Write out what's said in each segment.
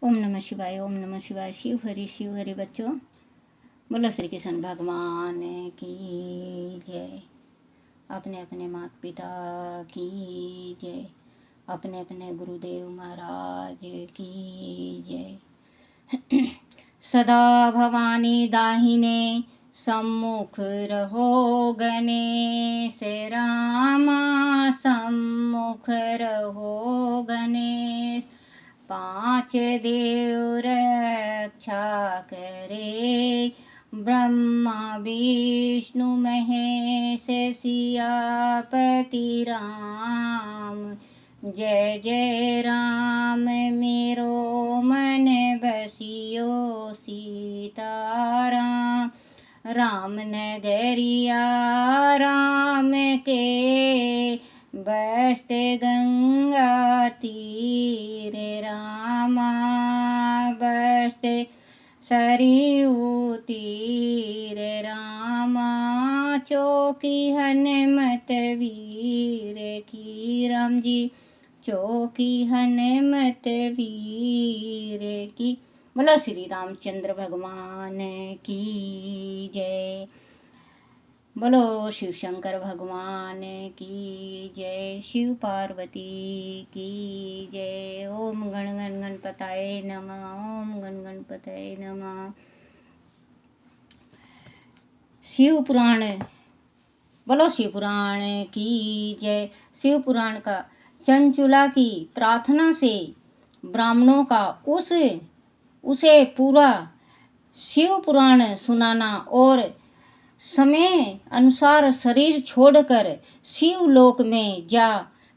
ओम नमः शिवाय, ओम नमः शिवाय। शिव हरि बच्चों। बोलो श्री कृष्ण भगवान की जय। अपने अपने माता पिता की जय, अपने अपने गुरुदेव महाराज की जय। सदा भवानी दाहिने सम्मुख रहो गणेश रामा, सम्मुख रहो गणेश। पांच देव रक्षा करे, ब्रह्मा विष्णु महेश सियापति राम। जय जय राम मेरो मन बसियो सीताराम। राम नगरिया राम के बसते गंगा तीर रामा, बसते सरयू तीर रामा। चौकी हनुमत वीर की राम जी, चौकी हनुमत वीर की। बोलो श्री रामचंद्र भगवान की जय। बोलो शिव शंकर भगवान की जय, शिव पार्वती की जय। ओम गण गण गणपताय नमः, ओम गण गणपताय नमः। शिव पुराण, बोलो शिव पुराण की जय। शिव पुराण का चंचुला की प्रार्थना से ब्राह्मणों का उसे पूरा शिव पुराण सुनाना और समय अनुसार शरीर छोड़कर शिवलोक में जा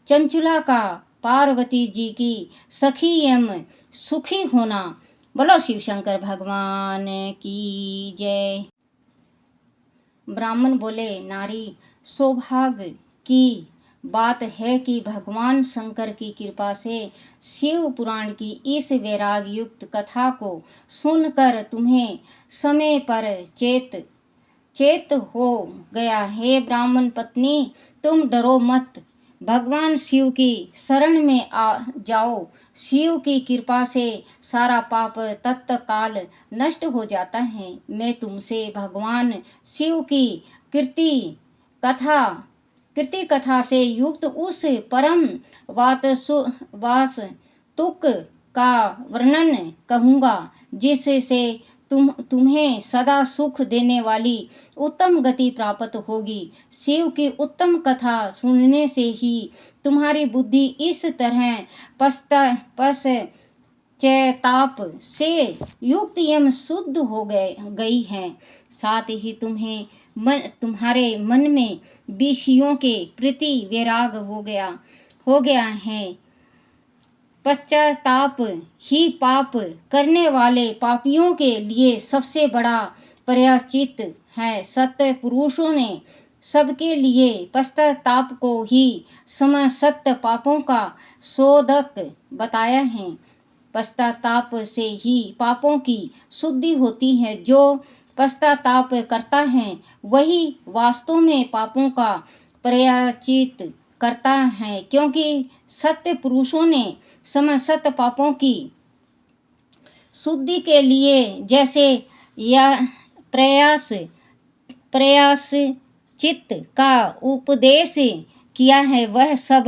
चंचुला का पार्वती जी की सखी एवं सुखी होना। बोलो शिव शंकर भगवान की जय। ब्राह्मण बोले, नारी सौभाग्य की बात है कि भगवान शंकर की कृपा से शिव पुराण की इस वैराग युक्त कथा को सुनकर तुम्हें समय पर चेत हो गया है। ब्राह्मण पत्नी, तुम डरो मत, भगवान शिव की शरण में आ जाओ। शिव की कृपा से सारा पाप तत्काल नष्ट हो जाता है। मैं तुमसे भगवान शिव की कीर्ति कथा से युक्त उस परम वास्तुक का वर्णन कहूँगा, जिससे तुम्हें सदा सुख देने वाली उत्तम गति प्राप्त होगी। शिव की उत्तम कथा सुनने से ही तुम्हारी बुद्धि इस तरह पश्चाताप से युक्त एवं शुद्ध हो गई है। साथ ही तुम्हारे मन में विषयों के प्रति वैराग हो गया है। पश्चाताप ही पाप करने वाले पापियों के लिए सबसे बड़ा प्रायश्चित है। सत्य पुरुषों ने सबके लिए पश्चाताप को ही समस्त पापों का शोधक बताया है। पश्चाताप से ही पापों की शुद्धि होती है। जो पश्चाताप करता है वही वास्तव में पापों का प्रायश्चित करता है, क्योंकि सत्य पुरुषों ने समस्त पापों की शुद्धि के लिए जैसे यह प्रायश्चित का उपदेश किया है, वह सब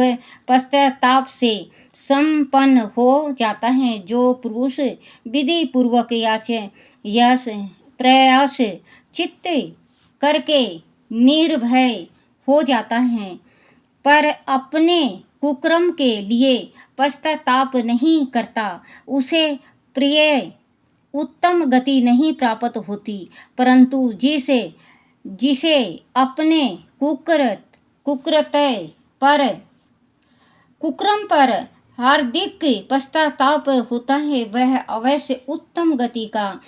पश्चाताप से संपन्न हो जाता है। जो पुरुष विधि पूर्वक यश प्रायश्चित करके निर्भय हो जाता है, पर अपने कुकर्म के लिए पश्चाताप नहीं करता, उसे प्रिय उत्तम गति नहीं प्राप्त होती। परंतु जिसे अपने कुकर्म पर हार्दिक पश्चाताप होता है, वह अवश्य उत्तम गति का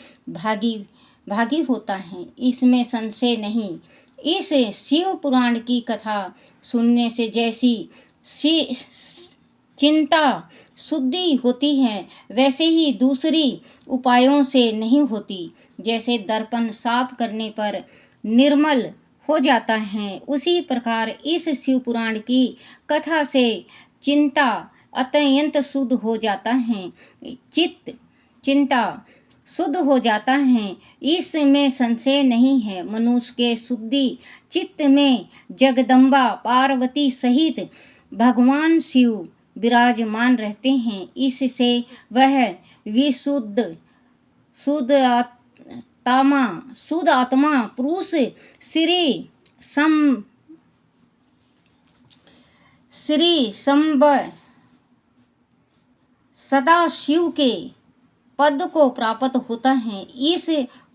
भागी होता है, इसमें संशय नहीं। इस शिव पुराण की कथा सुनने से जैसी चिंता शुद्धि होती है, वैसे ही दूसरी उपायों से नहीं होती। जैसे दर्पण साफ करने पर निर्मल हो जाता है, उसी प्रकार इस शिव पुराण की कथा से चिंता अत्यंत शुद्ध हो जाता है। चित्त चिंता शुद्ध हो जाता है, इसमें संशय नहीं है। मनुष्य के शुद्धि चित्त में जगदम्बा पार्वती सहित भगवान शिव विराजमान रहते हैं। इससे वह विशुद्ध शुद्ध आत्मा पुरुष श्री संब सदा शिव के पद को प्राप्त होता है। इस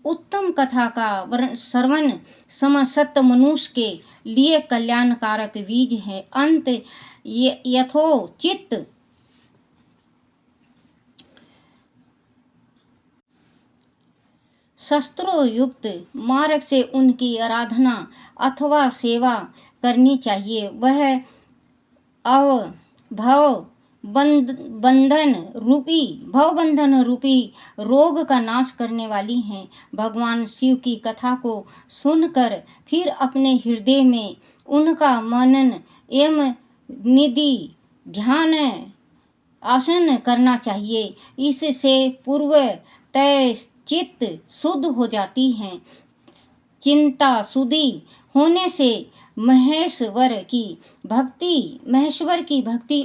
उत्तम कथा का श्रवण समसत मनुष्य के लिए कल्याणकारक बीज है। अंत यथोचित शस्त्रों युक्त मार्ग से उनकी आराधना अथवा सेवा करनी चाहिए। वह भवबंधन रूपी रोग का नाश करने वाली हैं। भगवान शिव की कथा को सुनकर फिर अपने हृदय में उनका मनन एवं निधि ध्यान आसन करना चाहिए। इससे पूर्व तय चित्त शुद्ध हो जाती है। चिंता शुद्धि होने से महेश्वर की भक्ति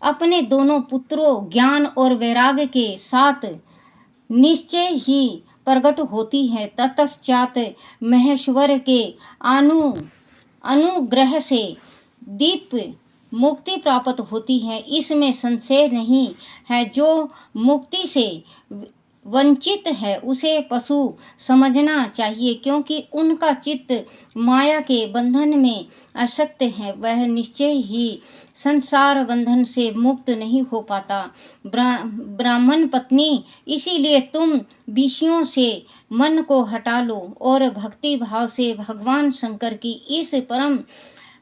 अपने दोनों पुत्रों ज्ञान और वैराग्य के साथ निश्चय ही प्रकट होती है। तत्पश्चात महेश्वर के अनुग्रह से दिव्य मुक्ति प्राप्त होती है। इसमें संशय नहीं है। जो मुक्ति से वंचित है उसे पशु समझना चाहिए, क्योंकि उनका चित्त माया के बंधन में आसक्त है। वह निश्चय ही संसार बंधन से मुक्त नहीं हो पाता। ब्राह्मण पत्नी, इसीलिए तुम विषयों से मन को हटा लो और भक्ति भाव से भगवान शंकर की इस परम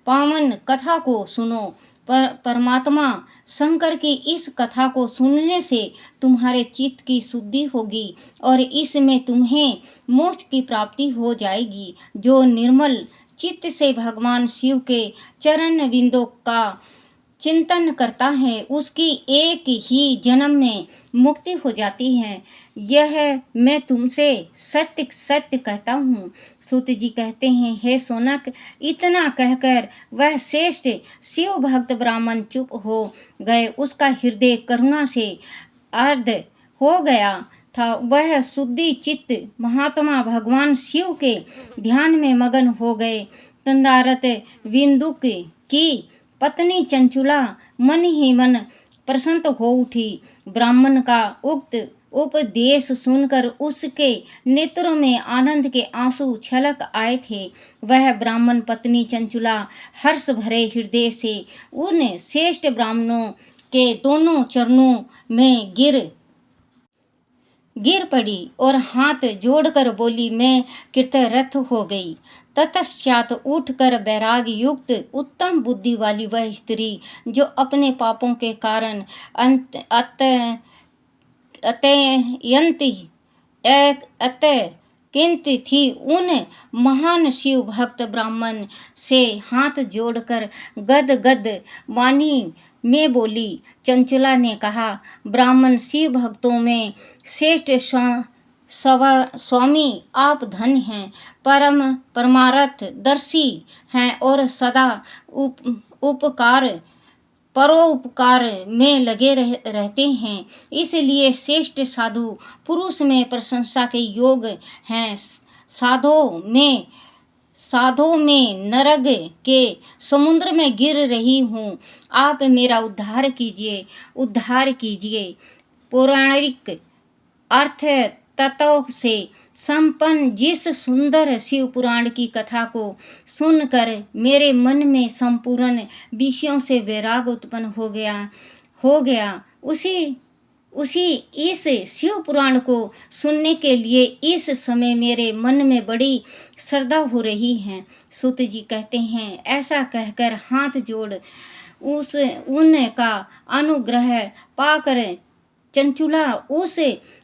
पावन कथा को सुनो। परमात्मा शंकर की इस कथा को सुनने से तुम्हारे चित्त की शुद्धि होगी और इसमें तुम्हें मोक्ष की प्राप्ति हो जाएगी। जो निर्मल चित्त से भगवान शिव के चरण बिंदों का चिंतन करता है उसकी एक ही जन्म में मुक्ति हो जाती है। यह मैं तुमसे सत्य सत्य कहता हूँ। सूत जी कहते हैं, हे सोनक, इतना कहकर वह श्रेष्ठ शिव भक्त ब्राह्मण चुप हो गए। उसका हृदय करुणा से आर्द्र हो गया था। वह शुद्धि चित्त महात्मा भगवान शिव के ध्यान में मगन हो गए। तंदारत विंदुक की पत्नी चंचुला मन ही मन प्रसन्न हो उठी। ब्राह्मण का उक्त उपदेश सुनकर उसके नेत्रों में आनंद के आंसू छलक आए थे। वह ब्राह्मण पत्नी चंचुला हर्ष भरे हृदय से उन श्रेष्ठ ब्राह्मणों के दोनों चरणों में गिर पड़ी और हाथ जोड़कर बोली, मैं कृतरथ हो गई। तत्पश्चात उठकर वैराग्य युक्त उत्तम बुद्धि वाली वह स्त्री जो अपने पापों के कारण अत्यंत थी, उन महान शिव भक्त ब्राह्मण से हाथ जोड़कर गदगद वाणी में बोली। चंचला ने कहा, ब्राह्मण शिव भक्तों में श्रेष्ठ स्वामी आप धन हैं, परमार्थ दर्शी हैं और सदा परोपकार में लगे रहते हैं। इसलिए श्रेष्ठ साधु पुरुष में प्रशंसा के योग हैं। साधों में नरक के समुद्र में गिर रही हूँ, आप मेरा उद्धार कीजिए। पौराणिक अर्थ तत्व से संपन्न जिस सुंदर शिव पुराण की कथा को सुनकर मेरे मन में संपूर्ण विषयों से वैराग उत्पन्न हो गया उसी इस शिव पुराण को सुनने के लिए इस समय मेरे मन में बड़ी श्रद्धा हो रही है। सूत जी कहते हैं, ऐसा कहकर हाथ जोड़ उनका अनुग्रह पाकर चंचुला उस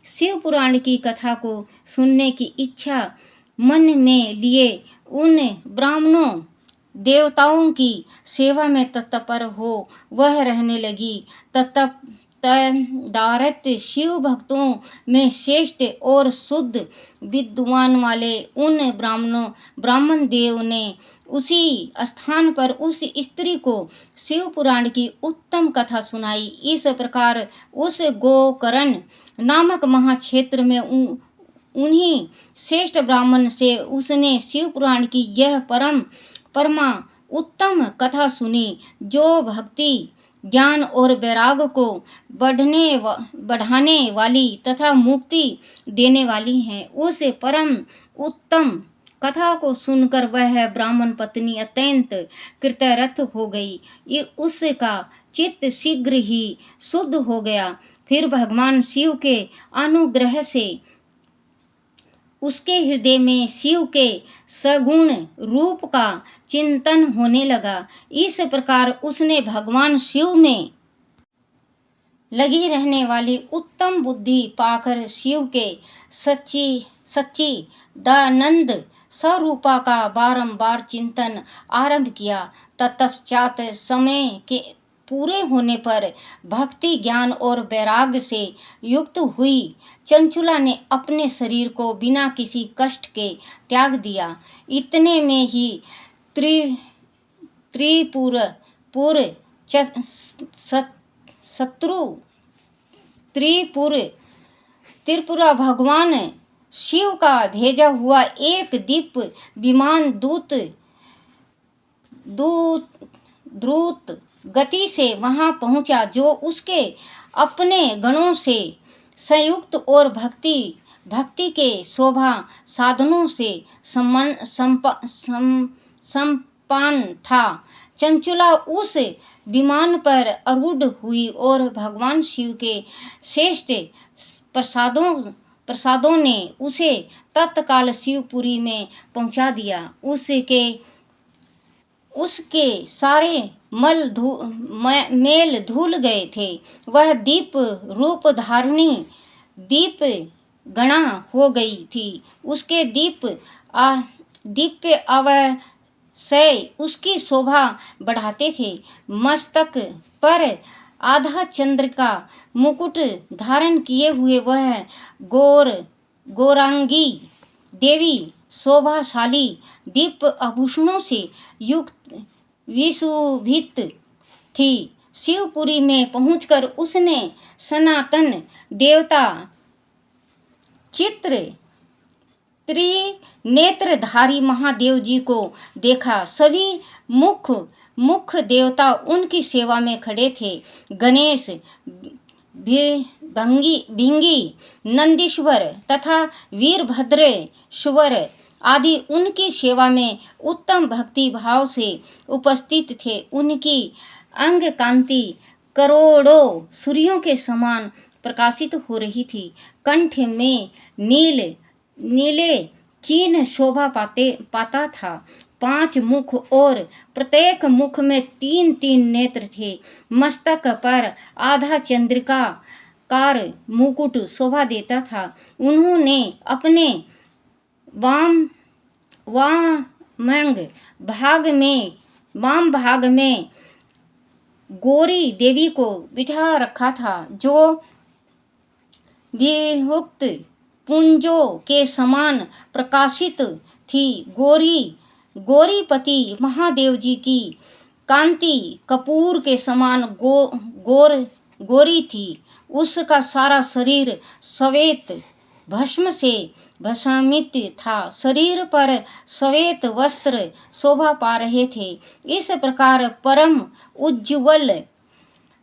शिव पुराण की कथा को सुनने की इच्छा मन में लिए उन ब्राह्मणों देवताओं की सेवा में तत्पर हो वह रहने लगी। तदारत शिव भक्तों में श्रेष्ठ और शुद्ध विद्वान वाले उन ब्राह्मण देव ने उसी स्थान पर उस स्त्री को शिव पुराण की उत्तम कथा सुनाई। इस प्रकार उस गोकर्ण नामक महाक्षेत्र में उन्हीं श्रेष्ठ ब्राह्मण से उसने शिव पुराण की यह परमा उत्तम कथा सुनी, जो भक्ति ज्ञान और वैराग को बढ़ाने वाली तथा मुक्ति देने वाली है। उस परम उत्तम कथा को सुनकर वह ब्राह्मण पत्नी अत्यंत कृतार्थ हो गई। उसका चित्त शीघ्र ही शुद्ध हो गया। फिर भगवान शिव के अनुग्रह से उसके हृदय में शिव के सगुण रूप का चिंतन होने लगा। इस प्रकार उसने भगवान शिव में लगी रहने वाली उत्तम बुद्धि पाकर शिव के सच्चिदानंद स्वरूपा का बारंबार चिंतन आरंभ किया। तत्पश्चात समय के पूरे होने पर भक्ति ज्ञान और वैराग्य से युक्त हुई चंचुला ने अपने शरीर को बिना किसी कष्ट के त्याग दिया। इतने में ही त्रिपुरा भगवान शिव का भेजा हुआ एक दिव्य विमान द्रुत गति से वहां पहुंचा, जो उसके अपने गणों से संयुक्त और भक्ति के शोभा साधनों से संपन्न था। चंचुला उस विमान पर आरूढ़ हुई और भगवान शिव के श्रेष्ठ प्रसादों ने उसे तत्काल शिवपुरी में पहुंचा दिया। उसके सारे मेल धुल गए थे। वह दीप रूप धारणी दीप गणा हो गई थी। उसके दीप्य अवयव उसकी शोभा बढ़ाते थे। मस्तक पर आधा चंद्र का मुकुट धारण किए हुए वह गौरांगी देवी शोभाशाली दिव्य आभूषणों से युक्त विशोभित थी। शिवपुरी में पहुंचकर उसने सनातन देवता त्रिनेत्रधारी महादेव जी को देखा। सभी मुख्य देवता उनकी सेवा में खड़े थे। गणेश, भिंगी, नंदीश्वर तथा वीरभद्रेश्वर आदि उनकी सेवा में उत्तम भक्ति भाव से उपस्थित थे। उनकी अंग कांति करोड़ों सूर्यों के समान प्रकाशित हो रही थी। कंठ में नीले चिन्ह शोभा पाता था। 5 मुख और प्रत्येक मुख में 3 नेत्र थे। मस्तक पर आधा चंद्रिका कार मुकुट शोभा देता था। उन्होंने अपने वाम भाग में गौरी देवी को बिठा रखा था, जो विहुक्त पुंजों के समान प्रकाशित थी। गौरीपति महादेव जी की कांति कपूर के समान गोरी थी। उसका सारा शरीर श्वेत भस्म से भस्मित था। शरीर पर श्वेत वस्त्र शोभा पा रहे थे। इस प्रकार परम उज्ज्वल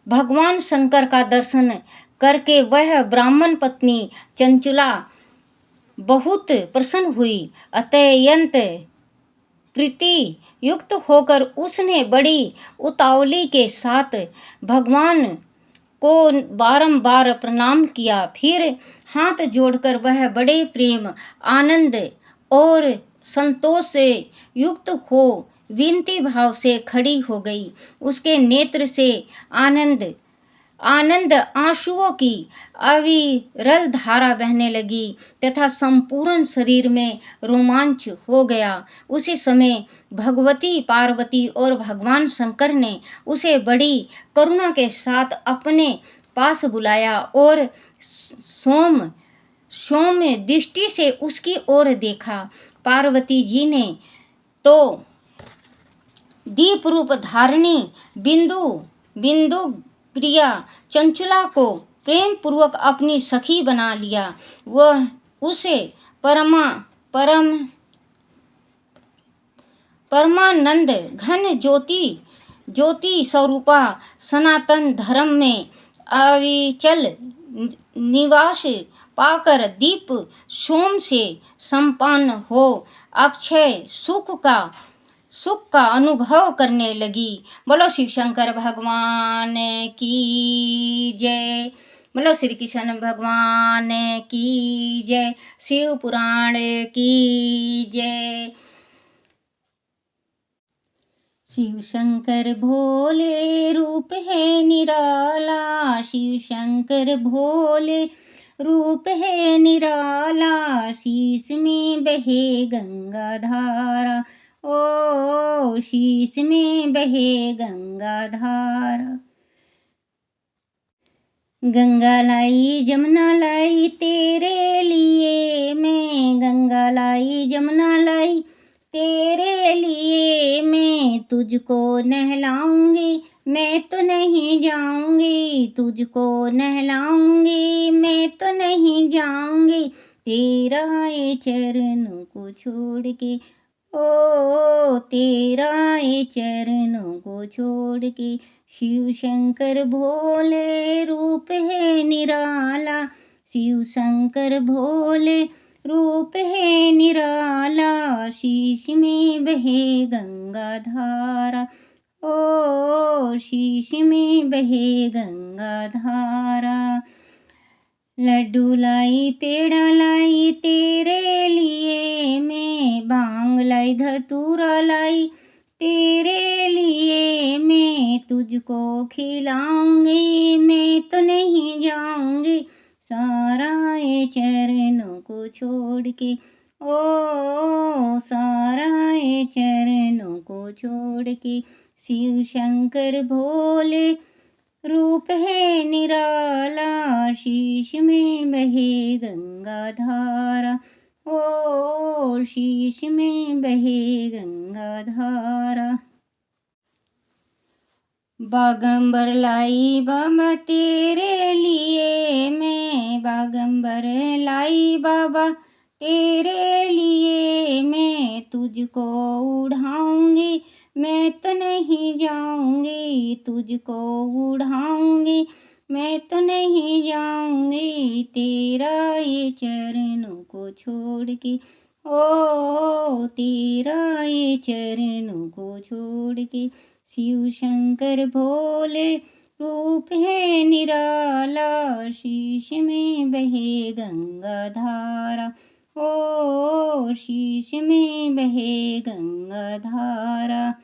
भगवान शंकर का दर्शन करके वह ब्राह्मण पत्नी चंचुला बहुत प्रसन्न हुई। अत्यंत प्रीति युक्त होकर उसने बड़ी उतावली के साथ भगवान को बारंबार प्रणाम किया। फिर हाथ जोड़कर वह बड़े प्रेम, आनंद और संतोष से युक्त हो विनती भाव से खड़ी हो गई। उसके नेत्र से आनंद आंसुओं की अविरल धारा बहने लगी तथा संपूर्ण शरीर में रोमांच हो गया। उसी समय भगवती पार्वती और भगवान शंकर ने उसे बड़ी करुणा के साथ अपने पास बुलाया और सौम्य दृष्टि से उसकी ओर देखा। पार्वती जी ने तो दीप रूप धारिणी बिंदु प्रिया चंचला को प्रेम पूर्वक अपनी सखी बना लिया। वह उसे परमानंद घन ज्योति स्वरूपा सनातन धर्म में अविचल निवास पाकर दीप सोम से संपन्न हो अक्षय सुख का अनुभव करने लगी। बोलो शिव शंकर भगवान की जय। बोलो श्री कृष्ण भगवान की जय। शिव पुराण की जय। शिव शंकर भोले रूप है निराला, शिव शंकर भोले रूप है निराला, शीश में बहे गंगा धारा, ओ शीश में बहे गंगा धारा। गंगा लाई जमुना लाई तेरे लिए मैं, गंगा लाई जमुना लाई तेरे लिए मैं, तुझको नहलाऊंगी मैं तो नहीं जाऊंगी, तुझको नहलाऊंगी मैं तो नहीं जाऊंगी, तेरा ये चरणों को छोड़ के, ओ तेरा ये चरणों को छोड़ के। शिव शंकर भोले रूप है निराला, शिव शंकर भोले रूप है निराला, शीश में बहे गंगा धारा, ओ शीश में बहे गंगा धारा। लड्डू लाई पेड़ा लाई तेरे लिए मैं, भांग लाई धतूरा लाई तेरे लिए मैं, तुझको खिलाऊंगी मैं तो नहीं जाऊंगी, सारा ये चरणों को छोड़ के, ओ सारा ये चरणों को छोड़ के। शिव शंकर भोले रूप है निराला, शीश में बहे गंगा धारा, ओ शीश में बहे गंगा धारा। बागंबर लाई बाबा तेरे लिए मैं, बागंबर लाई बाबा तेरे लिए मैं, तुझको उड़ाऊंगी मैं तो नहीं जाऊंगी, तुझको उड़ाऊंगी मैं तो नहीं जाऊंगी, तेरा ये चरणों को छोड़ के, ओ तेरा ये चरणों को छोड़ के। शिव शंकर भोले रूप है निराला, शीश में बहे गंगा धारा, ओ शीश में बहे गंगा धारा।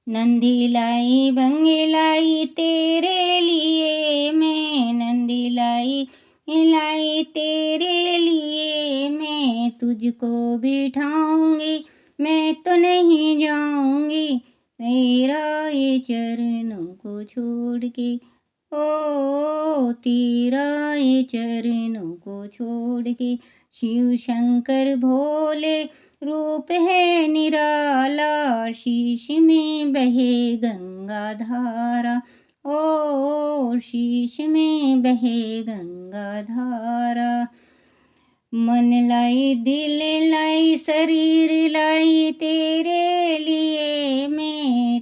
नंदी लाई भंगी लाई तेरे लिए मैं, नंदी लाई तेरे लिए मैं, तुझको बिठाऊंगी मैं तो नहीं जाऊंगी, तेरा ये चरणों को छोड़ के, ओ तेरा ये चरणों को छोड़ के। शिव शंकर भोले रूप है निराला, शीश में बहे गंगा धारा, ओ शीश में बहे गंगा धारा। मन लाई दिल लाई शरीर लाई तेरे लिए मैं,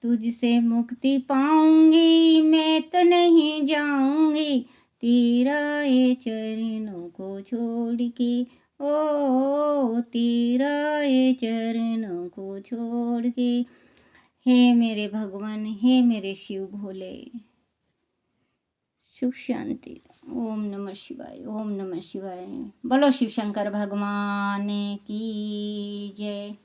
तुझसे मुक्ति पाऊंगी मैं तो नहीं जाऊंगी, तेरा ये चरणों को छोड़ के, ओ तेरा ये चरणों को छोड़ के। हे मेरे भगवान, हे मेरे शिव भोले, सुख शांति। ओम नमः शिवाय, ओम नमः शिवाय। बोलो शिव शंकर भगवान की जय।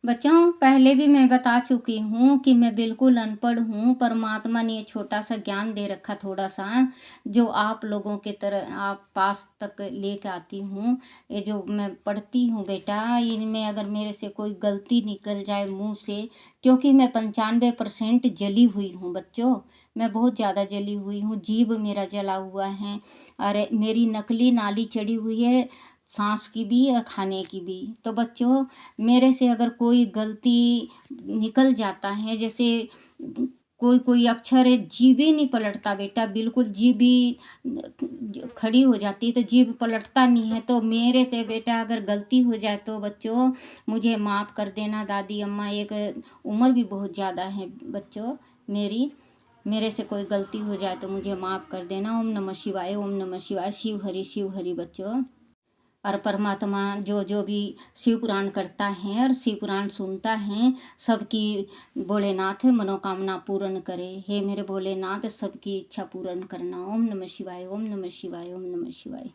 बच्चों, पहले भी मैं बता चुकी हूँ कि मैं बिल्कुल अनपढ़ हूँ। परमात्मा ने ये छोटा-सा ज्ञान दे रखा थोड़ा-सा, जो आप लोगों की तरह आप पास तक लेके आती हूँ। ये जो मैं पढ़ती हूँ बेटा, इनमें अगर मेरे से कोई गलती निकल जाए मुँह से, क्योंकि मैं 95% जली हुई हूँ बच्चों, मैं बहुत ज़्यादा जली हुई हूँ, जीभ मेरा जला हुआ है। अरे! मेरी नकली नाली चढ़ी हुई है, साँस की भी और खाने की भी। तो बच्चों, मेरे से अगर कोई गलती निकल जाता है, जैसे कोई अक्षर है, जीभ ही नहीं पलटता बेटा, बिल्कुल जीभ ही खड़ी हो जाती है, तो जीभ पलटता नहीं है। तो मेरे से बेटा अगर गलती हो जाए तो बच्चों मुझे माफ़ कर देना दादी अम्मा। एक उम्र भी बहुत ज़्यादा है बच्चों मेरी, मेरे से कोई गलती हो जाए तो मुझे माफ़ कर देना। ओम नमः शिवाय, ओम नमः शिवाय। शिव हरि बच्चों। और परमात्मा जो जो भी शिव पुराण करता है और शिव पुराण सुनता है, सबकी भोलेनाथ मनोकामना पूर्ण करे। हे मेरे भोलेनाथ, सबकी इच्छा पूर्ण करना। ओम नमः शिवाय, ओम नमः शिवाय, ओम नमः शिवाय।